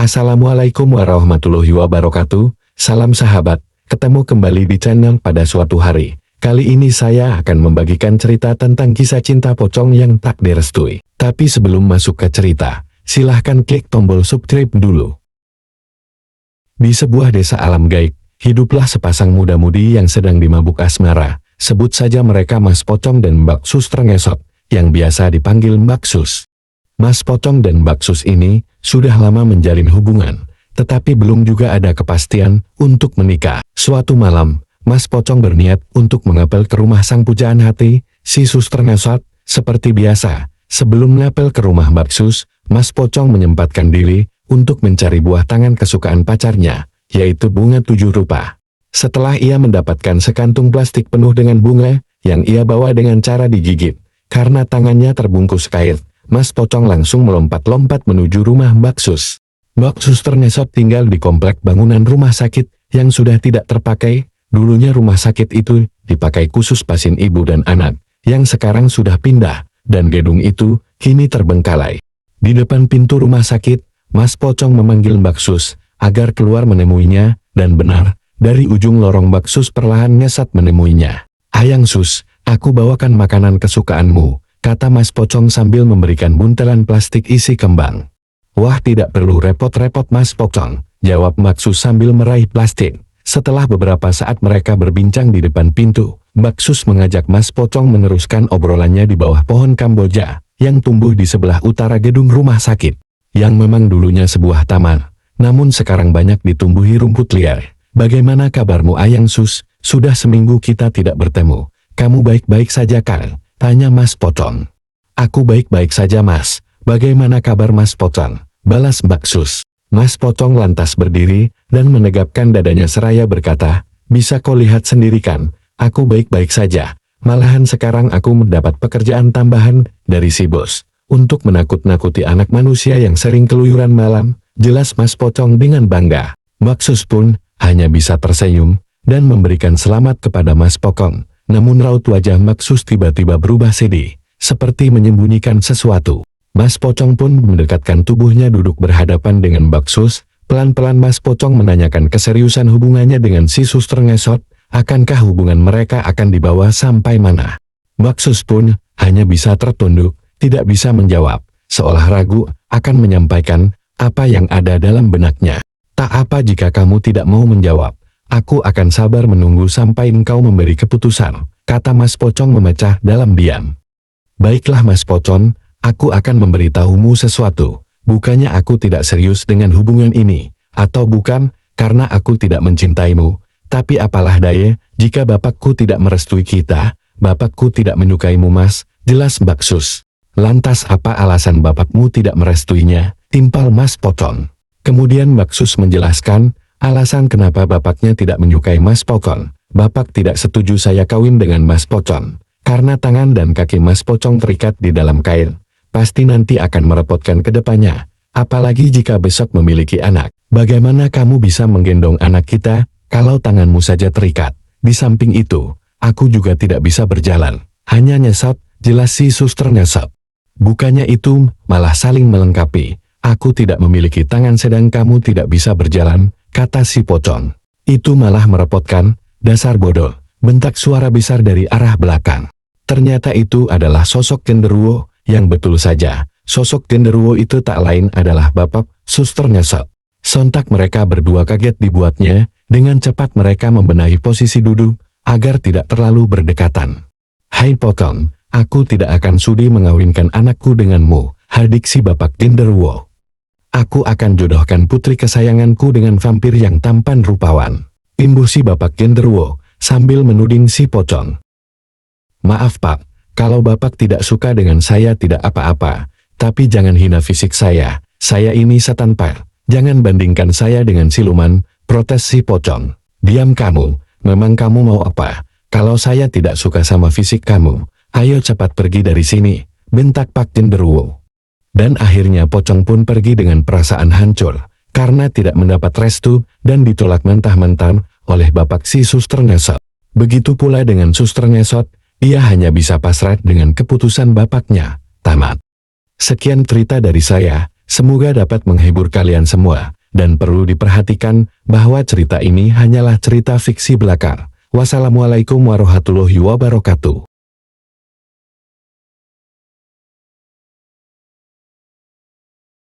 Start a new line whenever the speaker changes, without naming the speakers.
Assalamualaikum warahmatullahi wabarakatuh. Salam sahabat, ketemu kembali di channel pada suatu hari. Kali ini saya akan membagikan cerita tentang kisah cinta pocong yang tak direstui. Tapi sebelum masuk ke cerita, silahkan klik tombol subscribe dulu. Di sebuah desa alam gaib, hiduplah sepasang muda-mudi yang sedang dimabuk asmara. Sebut saja mereka Mas Pocong dan Mbak Sus Trengesot, yang biasa dipanggil Mbak Sus. Mas Pocong dan Mbak Sus ini sudah lama menjalin hubungan, tetapi belum juga ada kepastian untuk menikah. Suatu malam, Mas Pocong berniat untuk mengapel ke rumah sang pujaan hati, si Sus Trengesot. Seperti biasa, sebelum ngapel ke rumah Mbak Sus, Mas Pocong menyempatkan diri untuk mencari buah tangan kesukaan pacarnya, yaitu bunga 7 rupa. Setelah ia mendapatkan sekantung plastik penuh dengan bunga, yang ia bawa dengan cara digigit, karena tangannya terbungkus kain, Mas Pocong langsung melompat-lompat menuju rumah Mbak Sus. Mbak Sus Trengesot tinggal di komplek bangunan rumah sakit yang sudah tidak terpakai. Dulunya rumah sakit itu dipakai khusus pasien ibu dan anak, yang sekarang sudah pindah, dan gedung itu kini terbengkalai. Di depan pintu rumah sakit, Mas Pocong memanggil Mbak Sus agar keluar menemuinya, dan benar, dari ujung lorong Mbak Sus perlahan ngesat menemuinya. "Ayang Sus, aku bawakan makanan kesukaanmu," kata Mas Pocong sambil memberikan buntelan plastik isi kembang. "Wah, tidak perlu repot-repot Mas Pocong," jawab Mbak Sus sambil meraih plastik. Setelah beberapa saat mereka berbincang di depan pintu, Mbak Sus mengajak Mas Pocong meneruskan obrolannya di bawah pohon Kamboja, yang tumbuh di sebelah utara gedung rumah sakit, yang memang dulunya sebuah taman, namun sekarang banyak ditumbuhi rumput liar. "Bagaimana kabarmu Ayang Sus? Sudah seminggu kita tidak bertemu. Kamu baik-baik saja kan?" tanya Mas Pocong. "Aku baik-baik saja Mas. Bagaimana kabar Mas Pocong?" balas Mbak Sus. Mas Pocong lantas berdiri dan menegapkan dadanya seraya berkata, "Bisa kau lihat sendiri kan, aku baik-baik saja. Malahan sekarang aku mendapat pekerjaan tambahan dari si bos, untuk menakut-nakuti anak manusia yang sering keluyuran malam," jelas Mas Pocong dengan bangga. Mbak Sus pun hanya bisa tersenyum dan memberikan selamat kepada Mas Pocong. Namun raut wajah Mbak Sus tiba-tiba berubah sedih, seperti menyembunyikan sesuatu. Mas Pocong pun mendekatkan tubuhnya duduk berhadapan dengan Mbak Sus. Pelan-pelan Mas Pocong menanyakan keseriusan hubungannya dengan si Sus Trengesot. Akankah hubungan mereka akan dibawa sampai mana? Mbak Sus pun hanya bisa tertunduk, tidak bisa menjawab, seolah ragu akan menyampaikan apa yang ada dalam benaknya. "Tak apa jika kamu tidak mau menjawab. Aku akan sabar menunggu sampai engkau memberi keputusan," kata Mas Pocong memecah dalam diam. "Baiklah Mas Pocong, aku akan memberitahumu sesuatu. Bukannya aku tidak serius dengan hubungan ini, atau bukan karena aku tidak mencintaimu, tapi apalah daya jika bapakku tidak merestui kita. Bapakku tidak menyukaimu Mas," jelas Mbak Sus. "Lantas apa alasan bapakmu tidak merestuinya?" timpal Mas Pocong. Kemudian Mbak Sus menjelaskan alasan kenapa bapaknya tidak menyukai Mas Pocong. "Bapak tidak setuju saya kawin dengan Mas Pocong, karena tangan dan kaki Mas Pocong terikat di dalam kail. Pasti nanti akan merepotkan ke depannya, apalagi jika besok memiliki anak. Bagaimana kamu bisa menggendong anak kita, kalau tanganmu saja terikat? Di samping itu, aku juga tidak bisa berjalan, hanya nyesot," jelas si Sus Trengesot. "Bukannya itu, malah saling melengkapi. Aku tidak memiliki tangan sedang kamu tidak bisa berjalan," kata si Pocong. "Itu malah merepotkan, dasar bodoh," bentak suara besar dari arah belakang. Ternyata itu adalah sosok genderuwo, yang betul saja, sosok genderuwo itu tak lain adalah bapak Sus Trengesot. Sontak mereka berdua kaget dibuatnya, dengan cepat mereka membenahi posisi duduk, agar tidak terlalu berdekatan. "Hai Pocong, aku tidak akan sudi mengawinkan anakku denganmu," hadik si bapak genderuwo. "Aku akan jodohkan putri kesayanganku dengan vampir yang tampan rupawan," imbuh si bapak genderuwo, sambil menuding si Pocong. "Maaf Pak, kalau Bapak tidak suka dengan saya tidak apa-apa, tapi jangan hina fisik saya ini setan Pak, jangan bandingkan saya dengan siluman," protes si Pocong. "Diam kamu, memang kamu mau apa? Kalau saya tidak suka sama fisik kamu, ayo cepat pergi dari sini," bentak Pak genderuwo. Dan akhirnya Pocong pun pergi dengan perasaan hancur, karena tidak mendapat restu dan ditolak mentah-mentah oleh bapak si Sus Trengesot. Begitu pula dengan Sus Trengesot, ia hanya bisa pasrah dengan keputusan bapaknya. Tamat. Sekian cerita dari saya, semoga dapat menghibur kalian semua. Dan perlu diperhatikan bahwa cerita ini hanyalah cerita fiksi belaka. Wassalamualaikum warahmatullahi wabarakatuh.